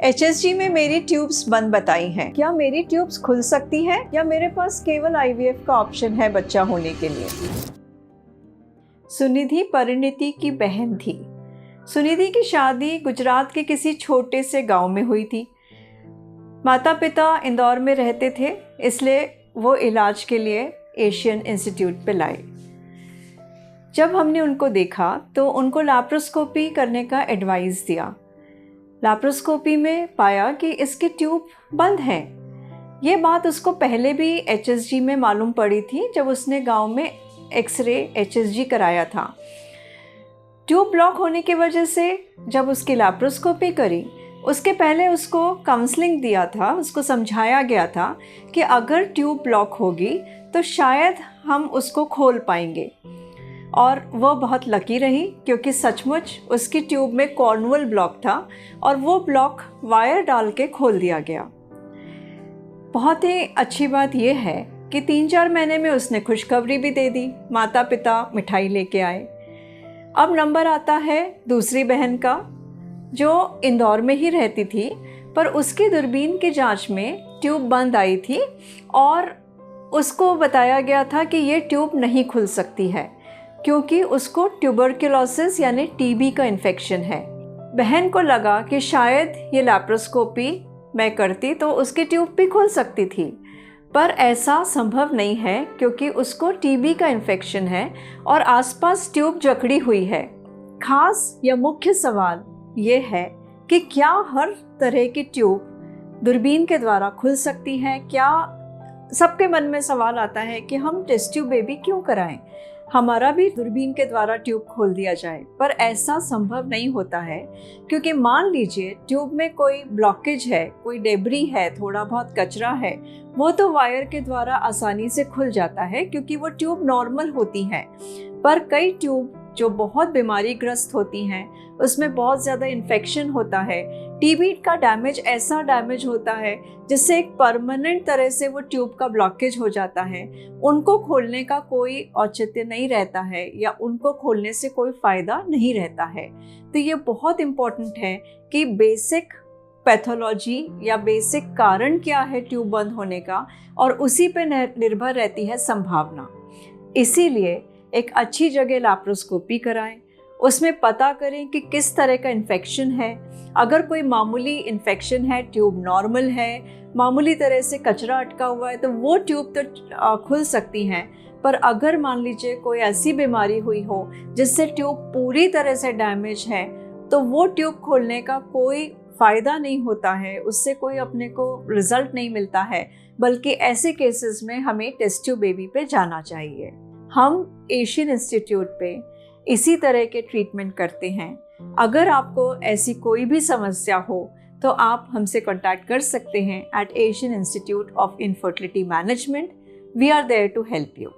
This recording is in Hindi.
HSG में मेरी ट्यूब्स बंद बताई हैं। क्या मेरी ट्यूब्स खुल सकती हैं या मेरे पास केवल IVF का ऑप्शन है बच्चा होने के लिए? सुनिधि परिणीति की बहन थी। सुनिधि की शादी गुजरात के किसी छोटे से गांव में हुई थी। माता पिता इंदौर में रहते थे, इसलिए वो इलाज के लिए एशियन इंस्टीट्यूट पे लाए। जब हमने उनको देखा तो उनको लैप्रोस्कोपी करने का एडवाइस दिया। लैप्रोस्कोपी में पाया कि इसके ट्यूब बंद हैं। ये बात उसको पहले भी HSG में मालूम पड़ी थी जब उसने गांव में एक्सरे HSG कराया था। ट्यूब ब्लॉक होने की वजह से जब उसकी लैप्रोस्कोपी करी, उसके पहले उसको काउंसलिंग दिया था, उसको समझाया गया था कि अगर ट्यूब ब्लॉक होगी तो शायद हम उसको खोल पाएंगे। और वो बहुत लकी रही क्योंकि सचमुच उसकी ट्यूब में कॉर्नवल ब्लॉक था और वो ब्लॉक वायर डाल के खोल दिया गया। बहुत ही अच्छी बात यह है कि 3-4 महीने में उसने खुशखबरी भी दे दी। माता पिता मिठाई लेके आए। अब नंबर आता है दूसरी बहन का, जो इंदौर में ही रहती थी, पर उसकी दूरबीन की जांच में ट्यूब बंद आई थी और उसको बताया गया था कि ये ट्यूब नहीं खुल सकती है क्योंकि उसको ट्यूबरकुलोसिस यानी TB का इन्फेक्शन है। बहन को लगा कि शायद ये लैप्रोस्कोपी मैं करती तो उसकी ट्यूब भी खुल सकती थी, पर ऐसा संभव नहीं है क्योंकि उसको TB का इन्फेक्शन है और आसपास ट्यूब जकड़ी हुई है। खास या मुख्य सवाल ये है कि क्या हर तरह की ट्यूब दूरबीन के द्वारा खुल सकती है? क्या सबके मन में सवाल आता है कि हम टेस्ट ट्यूब बेबी क्यों कराएं, हमारा भी दूरबीन के द्वारा ट्यूब खोल दिया जाए। पर ऐसा संभव नहीं होता है क्योंकि मान लीजिए ट्यूब में कोई ब्लॉकेज है, कोई डेब्री है, थोड़ा बहुत कचरा है, वो तो वायर के द्वारा आसानी से खुल जाता है क्योंकि वो ट्यूब नॉर्मल होती हैं। पर कई ट्यूब जो बहुत बीमारी ग्रस्त होती हैं, उसमें बहुत ज़्यादा इन्फेक्शन होता है, TB का डैमेज ऐसा डैमेज होता है जिससे एक परमानेंट तरह से वो ट्यूब का ब्लॉकेज हो जाता है। उनको खोलने का कोई औचित्य नहीं रहता है या उनको खोलने से कोई फ़ायदा नहीं रहता है। तो ये बहुत इम्पोर्टेंट है कि बेसिक पैथोलॉजी या बेसिक कारण क्या है ट्यूब बंद होने का, और उसी पे निर्भर रहती है संभावना। इसीलिए एक अच्छी जगह लैप्रोस्कोपी कराएं, उसमें पता करें कि किस तरह का इन्फेक्शन है। अगर कोई मामूली इन्फेक्शन है, ट्यूब नॉर्मल है, मामूली तरह से कचरा अटका हुआ है, तो वो ट्यूब तो खुल सकती हैं। पर अगर मान लीजिए कोई ऐसी बीमारी हुई हो जिससे ट्यूब पूरी तरह से डैमेज है, तो वो ट्यूब खोलने का कोई फ़ायदा नहीं होता है, उससे कोई अपने को रिज़ल्ट नहीं मिलता है, बल्कि ऐसे केसेस में हमें टेस्ट ट्यूब बेबी पे जाना चाहिए। हम एशियन इंस्टीट्यूट पे इसी तरह के ट्रीटमेंट करते हैं। अगर आपको ऐसी कोई भी समस्या हो तो आप हमसे कांटेक्ट कर सकते हैं at Asian Institute of Infertility Management. We are there to help you.